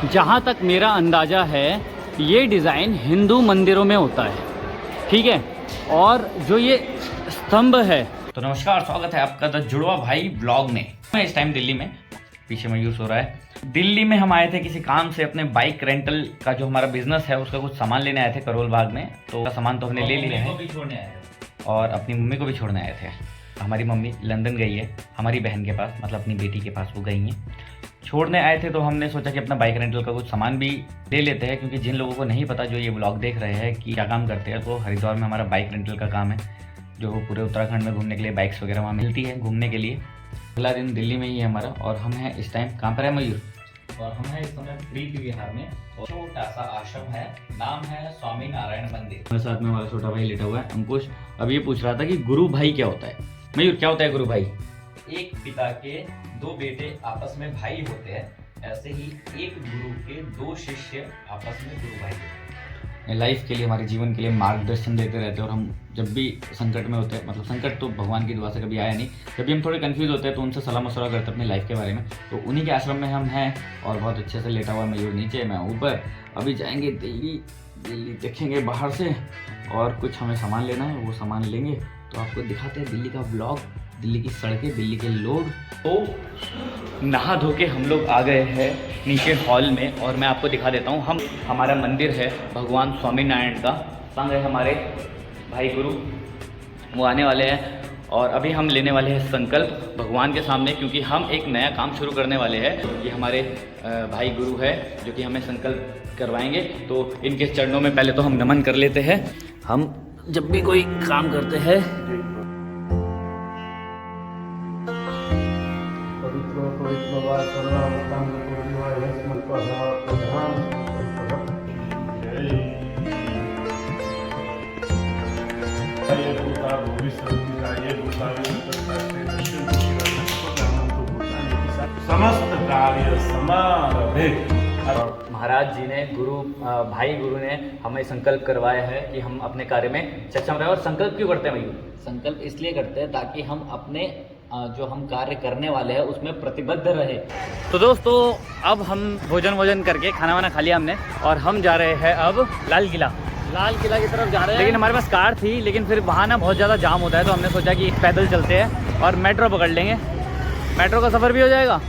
जहाँ तक मेरा अंदाज़ा है ये डिज़ाइन हिंदू मंदिरों में होता है, ठीक है। और जो ये स्तंभ है, तो नमस्कार, स्वागत है आपका द जुड़वा भाई ब्लॉग में। मैं इस टाइम दिल्ली में, पीछे मयूर सो रहा है। दिल्ली में हम आए थे किसी काम से, अपने बाइक रेंटल का जो हमारा बिजनेस है उसका कुछ सामान लेने आए थे करोल बाग में। तो सामान तो हमने ले लिया है और अपनी मम्मी को भी छोड़ने आए थे। हमारी मम्मी लंदन गई है हमारी बहन के पास, मतलब अपनी बेटी के पास वो गई हैं। छोड़ने आए थे तो हमने सोचा कि अपना बाइक रेंटल का कुछ सामान भी ले लेते हैं, क्योंकि जिन लोगोों को नहीं पता जो ये ब्लॉग देख रहे हैं कि क्या काम करते हैं, तो हरिद्वार में हमारा बाइक रेंटल का काम है, जो पूरे उत्तराखंड में घूमने के लिए बाइक्स वगैरह वहाँ मिलती है घूमने के लिए। अगला दिन दिल्ली में ही है हमारा, और हम हैं इस टाइम कहाँ पर है मयूर? और हम हैं इस समय प्रीति विहार में, और छोटा सा आश्रम है, नाम है स्वामी नारायण मंदिर। हमारे साथ में हमारा छोटा भाई लेटा हुआ है अंकुश। अब ये पूछ रहा था कि गुरु भाई क्या होता है। मयूर, क्या होता है गुरु भाई? एक पिता के दो बेटे आपस में भाई होते हैं, ऐसे ही एक गुरु के दो शिष्य आपस में गुरु भाई होते हैं। लाइफ के लिए, हमारे जीवन के लिए मार्गदर्शन देते रहते हैं। और हम जब भी संकट में होते हैं, मतलब संकट तो भगवान की दुआ से कभी आया नहीं, जब भी हम थोड़े कंफ्यूज होते हैं तो उनसे सलाह मशवरा करते हैं अपनी लाइफ के बारे में। तो उन्हीं के आश्रम में हम हैं, और बहुत अच्छे से लेटा हुआ मयूर नीचे, मैं ऊपर। अभी जाएंगे दिल्ली देखेंगे बाहर से, और कुछ हमें सामान लेना है, वो सामान लेंगे तो आपको दिखाते हैं दिल्ली का ब्लॉग, दिल्ली की सड़कें, दिल्ली के लोग। तो नहा धो के हम लोग आ गए हैं नीचे हॉल में, और मैं आपको दिखा देता हूँ। हमारा मंदिर है भगवान स्वामी नारायण का, संग है हमारे भाई गुरु, वो आने वाले हैं। और अभी हम लेने वाले हैं संकल्प भगवान के सामने, क्योंकि हम एक नया काम शुरू करने वाले हैं। ये हमारे भाई गुरु है जो कि हमें संकल्प करवाएंगे, तो इनके चरणों में पहले तो हम नमन कर लेते हैं। हम जब भी कोई काम करते हैं समस्त कार्य समारंभे। महाराज जी ने भाई गुरु ने हमें संकल्प करवाया है कि हम अपने कार्य में सक्षम रहे। और संकल्प क्यों करते हैं मयूर? संकल्प इसलिए करते हैं ताकि हम अपने जो हम कार्य करने वाले हैं उसमें प्रतिबद्ध रहे। तो दोस्तों, अब हम भोजन करके खाना वाना खा लिया हमने, और हम जा रहे हैं अब लाल किला की तरफ जा रहे हैं। लेकिन हमारे पास कार थी, लेकिन फिर वहाँ ना बहुत ज़्यादा जाम होता है, तो हमने सोचा कि पैदल चलते हैं और मेट्रो पकड़ लेंगे, मेट्रो का सफ़र भी हो जाएगा।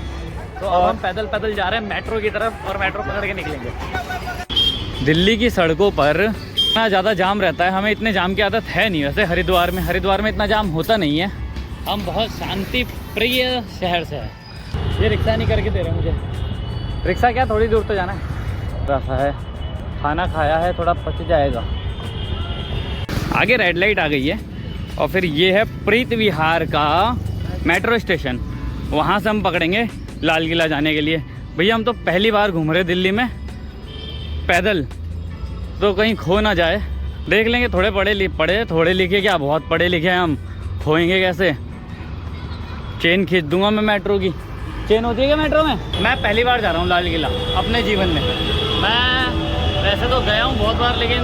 तो अब हम पैदल जा रहे हैं मेट्रो की तरफ, और मेट्रो पकड़ के निकलेंगे। दिल्ली की सड़कों पर इतना ज़्यादा जाम रहता है, हमें इतने जाम की आदत है नहीं वैसे। हरिद्वार में इतना जाम होता नहीं है। हम बहुत शांति प्रिय शहर से हैं। ये रिक्शा नहीं करके दे रहे मुझे, रिक्शा क्या, थोड़ी दूर तो जाना है। रास्ता है, खाना खाया है, थोड़ा पच जाएगा। आगे रेड लाइट आ गई है, और फिर ये है प्रीति विहार का मेट्रो स्टेशन। वहाँ से हम पकड़ेंगे लाल किला जाने के लिए। भैया हम तो पहली बार घूम रहे दिल्ली में पैदल, तो कहीं खो ना जाए, देख लेंगे। थोड़े लिखे क्या, बहुत पढ़े लिखे हैं हम, खोएंगे कैसे? चेन खींच दूंगा मैं मेट्रो की। चेन होती है क्या मेट्रो में? मैं पहली बार जा रहा हूँ लाल किला अपने जीवन में। मैं वैसे तो गया हूँ बहुत बार, लेकिन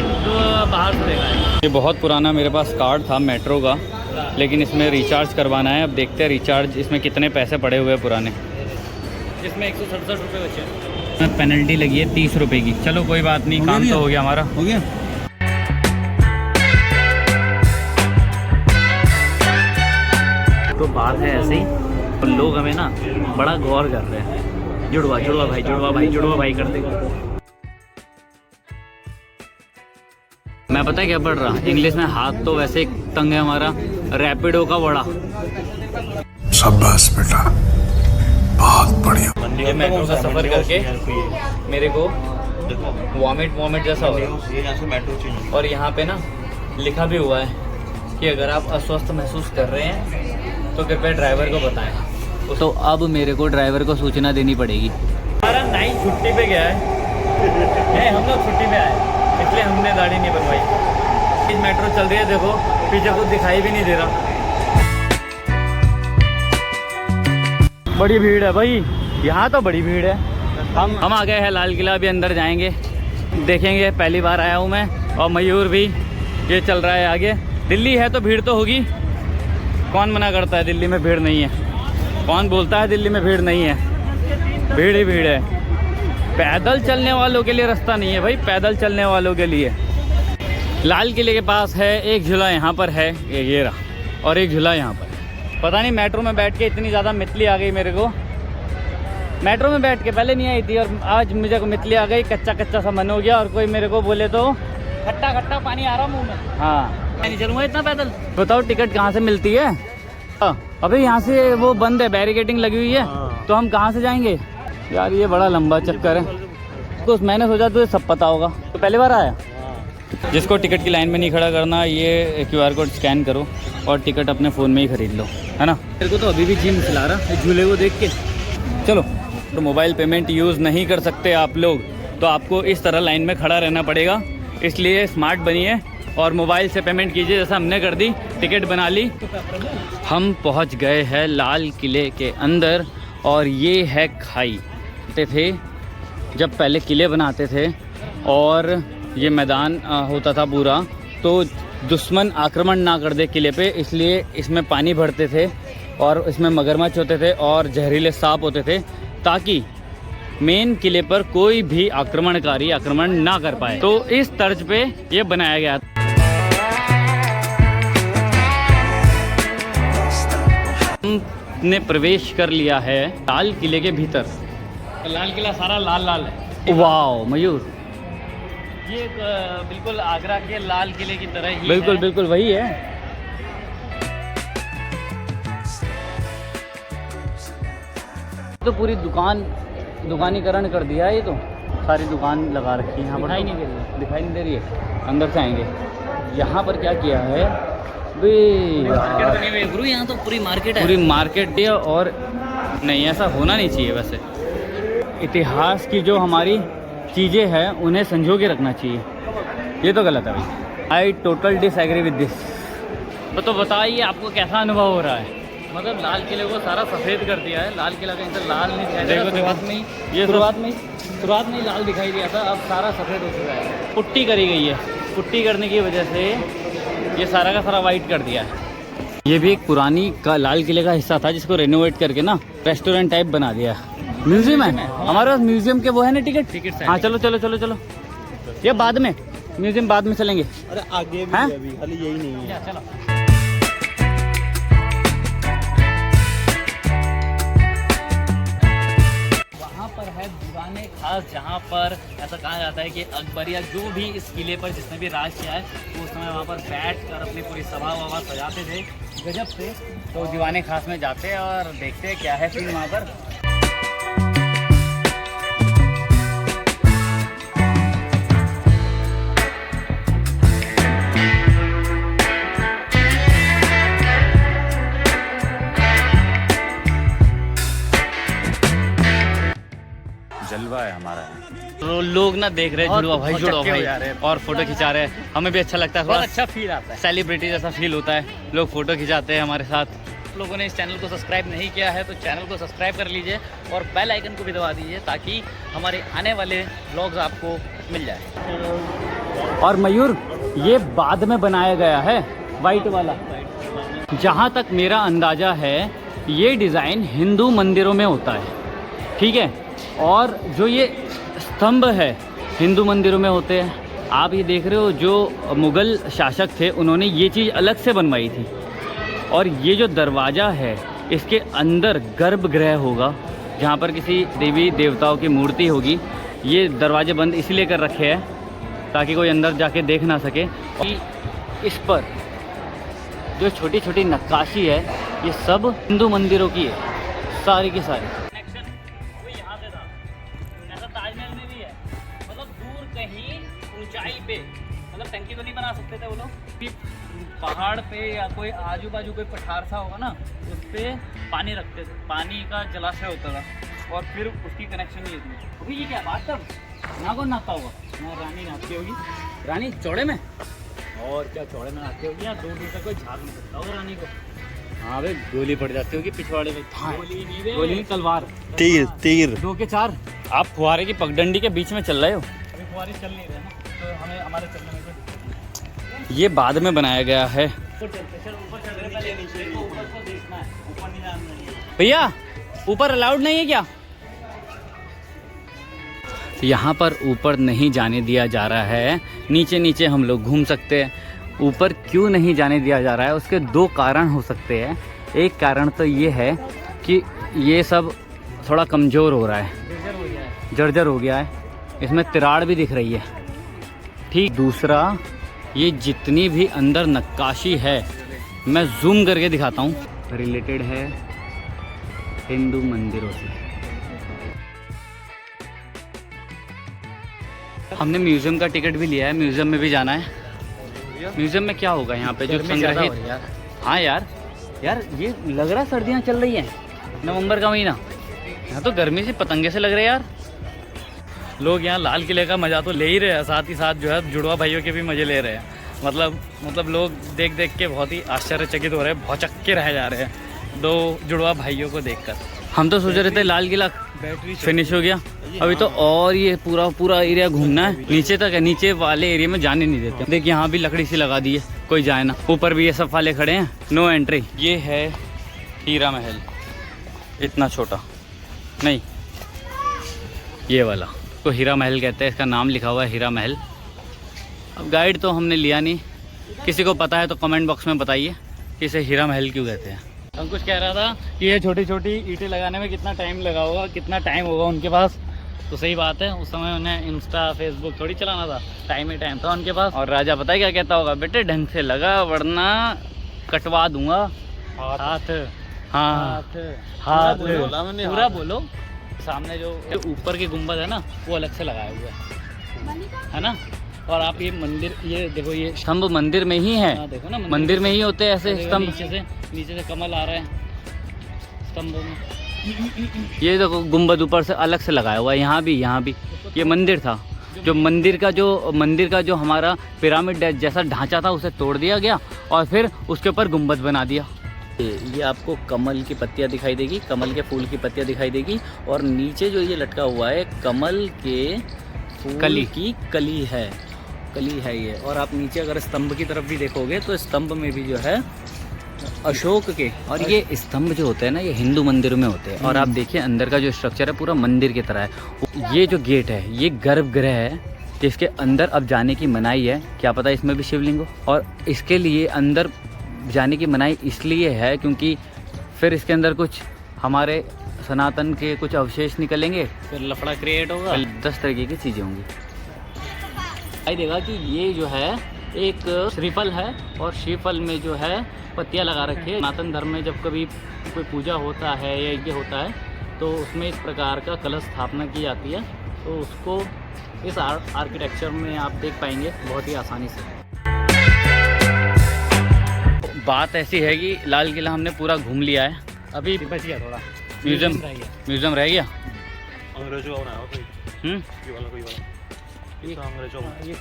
बाहर से देखा है। ये बहुत पुराना मेरे पास कार्ड था मेट्रो का, लेकिन इसमें रिचार्ज करवाना है। अब देखते हैं रिचार्ज इसमें कितने पैसे पड़े हुए पुराने। इसमें 167 रुपये बचे। पेनल्टी लगी है 30 रुपये की। चलो कोई बात नहीं, काम तो हो गया हमारा। हो गया। तो बात है ऐसे ही, और लोग हमें ना बड़ा गौर कर रहे हैं। जुड़वा भाई करते। मैं पता है क्या पढ़ रहा, इंग्लिश में हाथ तो वैसे तंग है हमारा, रैपिडो का बड़ा। शाबाश बेटा, बहुत बढ़िया। मेट्रो का सफर करके मेरे को वॉमिट जैसा हो रहा, और यहाँ पे ना लिखा भी हुआ है कि अगर आप अस्वस्थ महसूस कर रहे हैं तो कृपया ड्राइवर को बताएं। तो अब मेरे को ड्राइवर को सूचना देनी पड़ेगी। हमारा नाइन छुट्टी पे गया है, हम लोग छुट्टी पे आए, इसलिए हमने गाड़ी नहीं बनवाई। मेट्रो चल रही है, देखो पीछे कुछ दिखाई भी नहीं दे रहा। बड़ी भीड़ है भाई, यहाँ तो बड़ी भीड़ है। हम आ गए हैं लाल किला, अभी अंदर जाएंगे, देखेंगे। पहली बार आया हूँ मैं, और मयूर भी। ये चल रहा है आगे। दिल्ली है तो भीड़ तो होगी, कौन मना करता है दिल्ली में भीड़ नहीं है? कौन बोलता है दिल्ली में भीड़ नहीं है? भीड़ ही भीड़ है। पैदल चलने वालों के लिए रास्ता नहीं है भाई, पैदल चलने वालों के लिए। लाल किले के पास है एक झूला, यहाँ पर है ये रहा, और एक झूला यहाँ पर। पता नहीं मेट्रो में बैठ के इतनी ज़्यादा मितली आ गई मेरे को। मेट्रो में बैठ के पहले नहीं आई थी और आज मुझे को मितली आ गई, कच्चा कच्चा सा मन हो गया। और कोई मेरे को बोले तो खट्टा खट्टा पानी आ रहा मुँह में। हाँ, मैं नहीं चलूँगा इतना पैदल। बताओ टिकट कहाँ से मिलती है? अबे यहाँ से वो बंद है, बैरिकेडिंग लगी हुई है, तो हम कहाँ से जाएंगे यार? ये बड़ा लंबा चक्कर है। तो मैंने सोचा तुझे सब पता होगा, तो पहली बार आया। जिसको टिकट की लाइन में नहीं खड़ा करना, ये QR कोड स्कैन करो और टिकट अपने फ़ोन में ही खरीद लो, है ना। मेरे को तो अभी भी जी मिला रहा है झूले को देख के। चलो, तो मोबाइल पेमेंट यूज़ नहीं कर सकते आप लोग, तो आपको इस तरह लाइन में खड़ा रहना पड़ेगा। इसलिए स्मार्ट बनिए और मोबाइल से पेमेंट कीजिए, जैसा हमने कर दी, टिकट बना ली। हम पहुंच गए हैं लाल किले के अंदर और ये है खाई। थे जब पहले किले बनाते थे और ये मैदान होता था पूरा, तो दुश्मन आक्रमण ना कर दे किले पे, इसलिए इसमें पानी भरते थे और इसमें मगरमच्छ होते थे और जहरीले सांप होते थे, ताकि मेन किले पर कोई भी आक्रमणकारी आक्रमण ना कर पाए। तो इस तर्ज पे ये बनाया गया। हमने प्रवेश कर लिया है लाल किले के भीतर। लाल किला सारा लाल लाल है। वाओ मयूर, ये बिल्कुल आगरा के लाल किले की तरह ही बिल्कुल है। बिल्कुल वही है। तो पूरी दुकानीकरण कर दिया है। ये तो सारी दुकान लगा रखी है यहाँ पर। दिखाई नहीं दे रही है। अंदर से आएंगे। यहाँ पर क्या किया है मार्केट बनी हुई है गुरु, यहाँ तो पूरी मार्केट है। पूरी मार्केट है। और नहीं, ऐसा होना नहीं चाहिए। वैसे इतिहास की जो हमारी चीज़ें हैं उन्हें संजो के रखना चाहिए, ये तो गलत है भाई। आई टोटल डिसएग्री विद दिस। तो बताइए आपको कैसा अनुभव हो रहा है? मतलब लाल किले को सारा सफ़ेद कर दिया है। लाल किला कहीं से लाल नहीं दिखाई दे रहा। शुरुआत में ही लाल दिखाई दिया था, अब सारा सफ़ेद हो चुका है। पुट्टी करी गई है। पुट्टी करने की वजह से ये सारा का सारा वाइट कर दिया है। ये भी एक पुरानी का लाल किले का हिस्सा था, जिसको रेनोवेट करके ना रेस्टोरेंट टाइप बना दिया। म्यूजियम है हमारे पास। म्यूजियम के वो है ना टिकट। हाँ चलो चलो चलो चलो, ये बाद में म्यूजियम बाद में चलेंगे। अरे आगे भी अभी खाली यही नहीं है। चलो। वहाँ पर है दीवाने खास, जहाँ पर ऐसा कहा जाता है कि अकबर या जो भी इस किले पर जिसने भी राज किया है, वो उस समय वहाँ पर बैठ कर अपनी पूरी सभा वभा सजाते थे गजब से। तो दीवाने खास में जाते हैं और देखते हैं क्या है सीन वहाँ पर। जलवा है हमारा। तो लोग ना देख रहे हैं जुड़वा भाई और फोटो खिंचा रहे हैं। हमें भी अच्छा लगता है, बहुत अच्छा फील आता है। सेलिब्रिटी जैसा फील होता है। लोग फोटो खिंचाते हैं हमारे साथ। आप लोगों ने इस चैनल को सब्सक्राइब नहीं किया है तो चैनल को सब्सक्राइब कर लीजिए और बेल आइकन को भी दबा दीजिए, ताकि हमारे आने वाले व्लॉग्स आपको मिल जाए। और मयूर, ये बाद में बनाया गया है वाइट वाला। जहाँ तक मेरा अंदाज़ा है, ये डिज़ाइन हिंदू मंदिरों में होता है, ठीक है। और जो ये स्तंभ है हिंदू मंदिरों में होते हैं। आप ये देख रहे हो, जो मुग़ल शासक थे उन्होंने ये चीज़ अलग से बनवाई थी। और ये जो दरवाज़ा है, इसके अंदर गर्भगृह होगा, जहाँ पर किसी देवी देवताओं की मूर्ति होगी। ये दरवाजे बंद इसलिए कर रखे हैं ताकि कोई अंदर जाके देख ना सके। और इस पर जो छोटी छोटी नक्काशी है, ये सब हिंदू मंदिरों की है, सारी की सारी। ताजमहल में भी है, मतलब दूर कहीं ऊंचाई पे, मतलब टंकी तो नहीं बना सकते थे वो लोग। पहाड़ पे या कोई आजू बाजू कोई पठार सा होगा ना, उस पर पानी रखते थे। पानी का जलाशय होता था और फिर उसकी कनेक्शन ये थी। अभी ये क्या बात तब ना कौन नहाता होगा? ना रानी नहाती होगी। रानी चौड़े में, और क्या चौड़े में नहाती होगी? या दूर दूर तक कोई झाग नहीं सकता होगा रानी को। हाँ भाई, गोली पड़ जाती होगी पिछवाड़े में। गोली नहीं, तलवार, तीर 2 के 4। आप फुहारे की पगडंडी के बीच में चल रहे हो। अभी फुहारे चल नहीं रहे ना, तो हमें हमारे चलने में कोई। ये बाद में बनाया गया है। भैया ऊपर अलाउड नहीं है क्या? यहाँ पर ऊपर नहीं जाने दिया जा रहा है, नीचे नीचे हम लोग घूम सकते हैं। ऊपर क्यों नहीं जाने दिया जा रहा है, उसके दो कारण हो सकते हैं। एक कारण तो ये है कि ये सब थोड़ा कमज़ोर हो रहा है, जर्जर हो गया है, इसमें तिराड़ भी दिख रही है। ठीक, दूसरा ये जितनी भी अंदर नक्काशी है मैं जूम करके दिखाता हूँ, रिलेटेड है हिंदू मंदिरों से। हमने म्यूज़ियम का टिकट भी लिया है, म्यूज़ियम में भी जाना है। म्यूज़ियम में क्या होगा यहाँ पे जो संग्रहित, हाँ यार ये लग रहा है सर्दियाँ चल रही हैं, नवंबर का महीना, यहाँ तो गर्मी से पतंगे से लग रहे हैं यार। लोग यहाँ लाल किले का मज़ा तो ले ही रहे हैं, साथ ही साथ जो है जुड़वा भाइयों के भी मज़े ले रहे हैं। मतलब लोग देख देख के बहुत ही आश्चर्यचकित हो रहे हैं, भौचक्के रह जा रहे हैं दो जुड़वा भाइयों को देखकर। हम तो सोच रहे थे लाल किला फिनिश हो गया, अभी तो और ये पूरा एरिया घूमना है, नीचे तक है, नीचे वाले एरिया में जाने नहीं देते। देख यहाँ भी लकड़ी सी लगा दी है, कोई जाए ना। ऊपर भी ये सब वाले खड़े हैं, नो एंट्री। ये है हीरा महल, इतना छोटा नहीं, ये वाला तो हीरा महल कहते हैं, इसका नाम लिखा हुआ है हीरा महल। अब गाइड तो हमने लिया नहीं, किसी को पता है तो कमेंट बॉक्स में बताइए कि इसे हीरा महल क्यों कहते हैं। हम कुछ कह रहा था कि ये छोटी छोटी ईंटें लगाने में कितना टाइम लगा होगा, कितना टाइम होगा उनके पास। तो सही बात है, उस समय उन्हें इंस्टा फेसबुक थोड़ी चलाना था, टाइम ही टाइम था उनके पास। और राजा पता है क्या कहता होगा, बेटे ढंग से लगा वरना कटवा दूंगा हाथ। हाँ हाथ पूरा बोलो। सामने जो ऊपर के गुंबद है ना, वो अलग से लगाया हुआ है ना। और आप ये मंदिर, ये देखो, ये स्तंभ मंदिर में ही है। देखो ना, मंदिर में ही होते हैं ऐसे स्तंभ। नीचे से कमल आ रहे हैं स्तंभों में। ये देखो गुंबद ऊपर से अलग से लगाया हुआ है। यहाँ भी ये मंदिर था, जो मंदिर का जो हमारा पिरामिड जैसा ढांचा था उसे तोड़ दिया गया और फिर उसके ऊपर गुंबद बना दिया। ये आपको कमल की पत्तियाँ दिखाई देगी, कमल के फूल की पत्तियाँ दिखाई देगी, और नीचे जो ये लटका हुआ है कमल के फूल की कली है ये। और आप नीचे अगर स्तंभ की तरफ भी देखोगे तो स्तंभ में भी जो है अशोक के, और ये स्तंभ जो होते हैं ना, ये हिंदू मंदिरों में होते हैं। और आप देखिए अंदर का जो स्ट्रक्चर है पूरा मंदिर की तरह है। ये जो गेट है ये गर्भगृह है, जिसके अंदर अब जाने की मनाही है। क्या पता इसमें भी शिवलिंग हो, और इसके लिए अंदर जाने की मनाही इसलिए है क्योंकि फिर इसके अंदर कुछ हमारे सनातन के कुछ अवशेष निकलेंगे, फिर लफड़ा क्रिएट होगा, 10 तरीके की चीज़ें होंगी। दिखाई देगा कि ये जो है एक श्रीफल है, और श्रीफल में जो है पत्तियां लगा रखी है। सनातन धर्म में जब कभी कोई पूजा होता है या यज्ञ होता है तो उसमें इस प्रकार का कलश स्थापना की जाती है। तो उसको इस आर्किटेक्चर में आप देख पाएंगे बहुत ही आसानी से। बात ऐसी है कि लाल किला हमने पूरा घूम लिया है, अभी बच गया थोड़ा म्यूजियम रह गया। अंग्रेजों का बनाया हुआ कोई, ये वाला कोई वाला, ये अंग्रेजों का, ये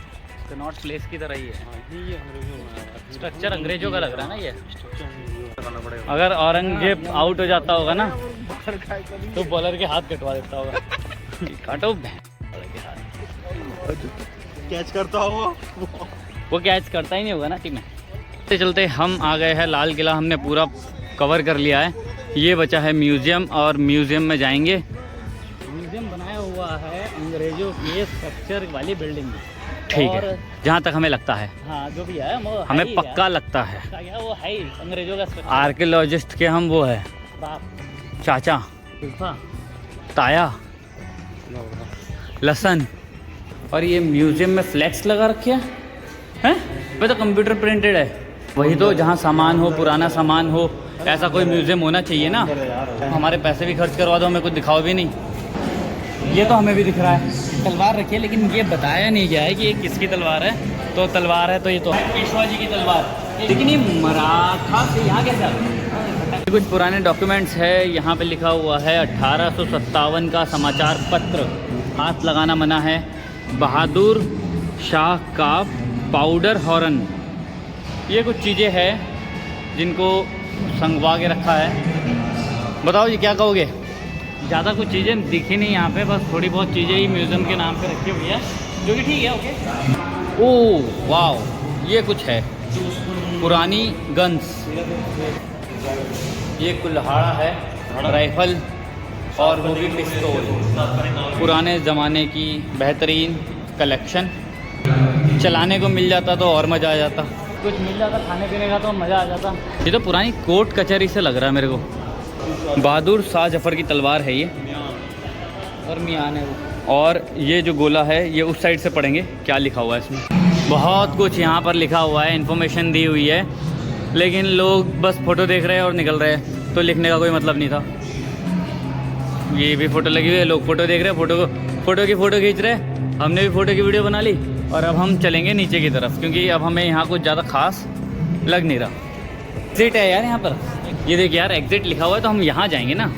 कनॉट प्लेस की तरह ही है। ये अंग्रेजों का बनाया हुआ स्ट्रक्चर अंग्रेजों का लग रहा है ना ये। स्ट्रक्चर करना पड़ेगा। अगर औरंगजेब आउट हो जाता होगा ना तो बॉलर के हाथ कटवा देता होगा। काटो कैच करता होगा वो कैच करता ही नहीं होगा ना टीम में। चलते हम आ गए हैं लाल किला, हमने पूरा कवर कर लिया है। ये बचा है म्यूजियम, और म्यूजियम में जाएंगे। म्यूजियम बनाया हुआ है अंग्रेजों की स्ट्रक्चर वाली बिल्डिंग, ठीक है, जहाँ तक हमें लगता है। हाँ जो भी है वो हमें पक्का लगता है वो है ही अंग्रेजों का। आर्कियोलॉजिस्ट के हम वो है चाचा, ताया, लसन। और ये म्यूजियम में फ्लैक्स लगा रखे हैं, वे तो कंप्यूटर प्रिंटेड है। वही तो, जहाँ सामान हो, पुराना सामान हो, ऐसा कोई म्यूजियम होना चाहिए ना। हमारे पैसे भी खर्च करवा दो, हमें कुछ दिखाओ भी नहीं। ये तो हमें भी दिख रहा है तलवार रखी है, लेकिन ये बताया नहीं गया है कि ये किसकी तलवार है। तो तलवार है तो ये तो पेशवा जी की तलवार, लेकिन ये मराठा से यहाँ कैसे आता है? कुछ पुराने डॉक्यूमेंट्स है, यहाँ पे लिखा हुआ है 1857 का समाचार पत्र, हाथ लगाना मना है। बहादुर शाह का पाउडर हॉर्न, ये कुछ चीज़ें हैं जिनको संगवा के रखा है। बताओ ये क्या कहोगे? ज़्यादा कुछ चीज़ें दिखी नहीं यहाँ पे, बस थोड़ी बहुत चीज़ें ही म्यूज़ियम के नाम पे रखी हुई है, जो कि ठीक है। ओके, ओह वाह, ये कुछ है पुरानी गन्स। ये कुल्हाड़ा है, राइफल, और वो भी पिस्तौल, पुराने ज़माने की बेहतरीन कलेक्शन। चलाने को मिल जाता तो और मज़ा आ जाता, कुछ मिल जाता खाने पीने का तो मज़ा आ जाता। ये तो पुरानी कोर्ट कचहरी से लग रहा है मेरे को। बहादुर शाह जफ़र की तलवार है ये, और मियान है वो। और ये जो गोला है ये उस साइड से पढ़ेंगे क्या लिखा हुआ है इसमें। बहुत कुछ यहाँ पर लिखा हुआ है, इन्फॉर्मेशन दी हुई है, लेकिन लोग बस फ़ोटो देख रहे हैं और निकल रहे हैं, तो लिखने का कोई मतलब नहीं था। ये भी फ़ोटो लगी हुई है, लोग फ़ोटो देख रहे हैं, फ़ोटो खींच रहे हैं। हमने भी फ़ोटो की वीडियो बना ली और अब हम चलेंगे नीचे की तरफ, क्योंकि अब हमें यहाँ कुछ ज़्यादा खास लग नहीं रहा। एग्जिट है यार यहाँ पर, ये देखिए यार एग्जिट लिखा हुआ है, तो हम यहाँ जाएंगे ना।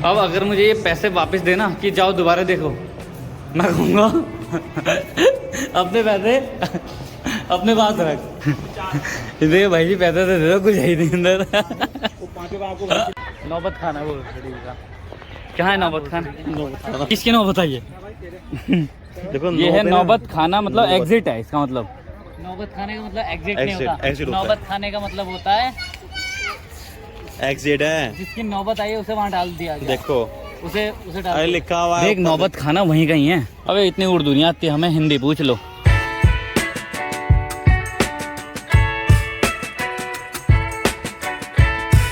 अब अगर मुझे ये पैसे वापस देना कि जाओ दोबारा देखो, मैं कहूँगा अपने पैसे अपने पास रख। देखिए भाई जी पैसे तो दे दो, कुछ है ही नहीं अंदर। नौबत खाना वो कहाँ है? नौबत खाना किसकी नौबत आई है? देखो ये है नौबत खाना, मतलब एग्जिट है इसका मतलब। नौबत खाने का मतलब एग्जिट नहीं होता, नौबत खाने का मतलब होता है एग्जिट है। जिसकी नौबत आई है उसे वहाँ डाल दिया गया। देखो उसे डाल लिखा हुआ है। देख नौबत खाना वहीं कहीं है। अबे इतनी उर्दू नहीं आती हमें, हिंदी पूछ लो।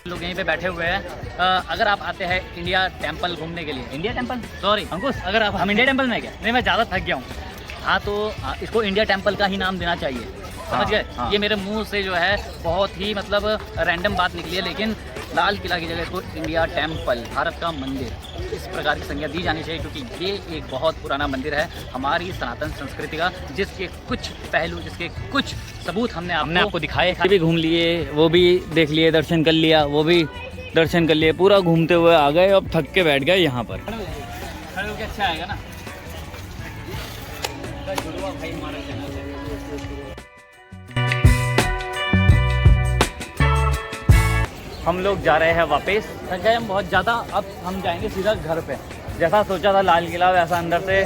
लोग यहीं पे बैठे हुए हैं। अगर आप आते हैं इंडिया टेम्पल घूमने के लिए, इंडिया टेम्पल सॉरी अंकुश, अगर आप हम इंडिया टेम्पल में क्या नहीं, मैं ज़्यादा थक गया हूँ। हाँ तो इसको इंडिया टेम्पल का ही नाम देना चाहिए, समझ गए? ये मेरे मुंह से जो है बहुत ही मतलब रैंडम बात निकली है, लेकिन लाल किला की जगह इसको इंडिया टेम्पल, भारत का मंदिर, इस प्रकार की संज्ञा दी जानी चाहिए, क्योंकि ये एक बहुत पुराना मंदिर है हमारी सनातन संस्कृति का, जिसके कुछ पहलू, जिसके कुछ सबूत हमने आपको दिखाए। ये भी घूम लिए, वो भी देख लिए, दर्शन कर लिया, वो भी दर्शन कर लिए, पूरा घूमते हुए आ गए। अब थक के बैठ गए यहाँ पर। खड़े होके अच्छा आएगा ना। भाई हमारा चैनल है। हम लोग जा रहे हैं वापस, थक गए हम बहुत ज़्यादा। अब हम जाएंगे सीधा घर पे। जैसा सोचा था लाल किला, वैसा अंदर से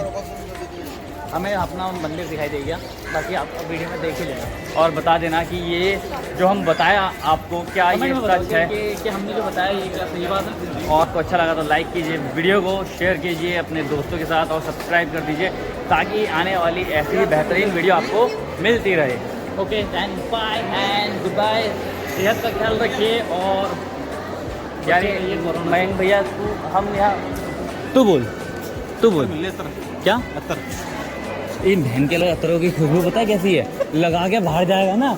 हमें अपना मंदिर दिखाई देगा। बाकी आप वीडियो में देख ही लेना और बता देना कि ये जो हम बताया आपको क्या ये सच है कि हमने जो बताया ये क्या सही बात है। और आपको अच्छा लगा तो लाइक कीजिए, वीडियो को शेयर कीजिए अपने दोस्तों के साथ और सब्सक्राइब कर दीजिए, ताकि आने वाली ऐसी ही बेहतरीन वीडियो आपको मिलती रहे। Okay and bye and good bye. सेहत का ख्याल रखिए। और यार मयंक भैया हम यहाँ तू बोल क्या इन बहन के लिए अतरों की खुशबू पता है कैसी है? लगा के बाहर जाएगा ना।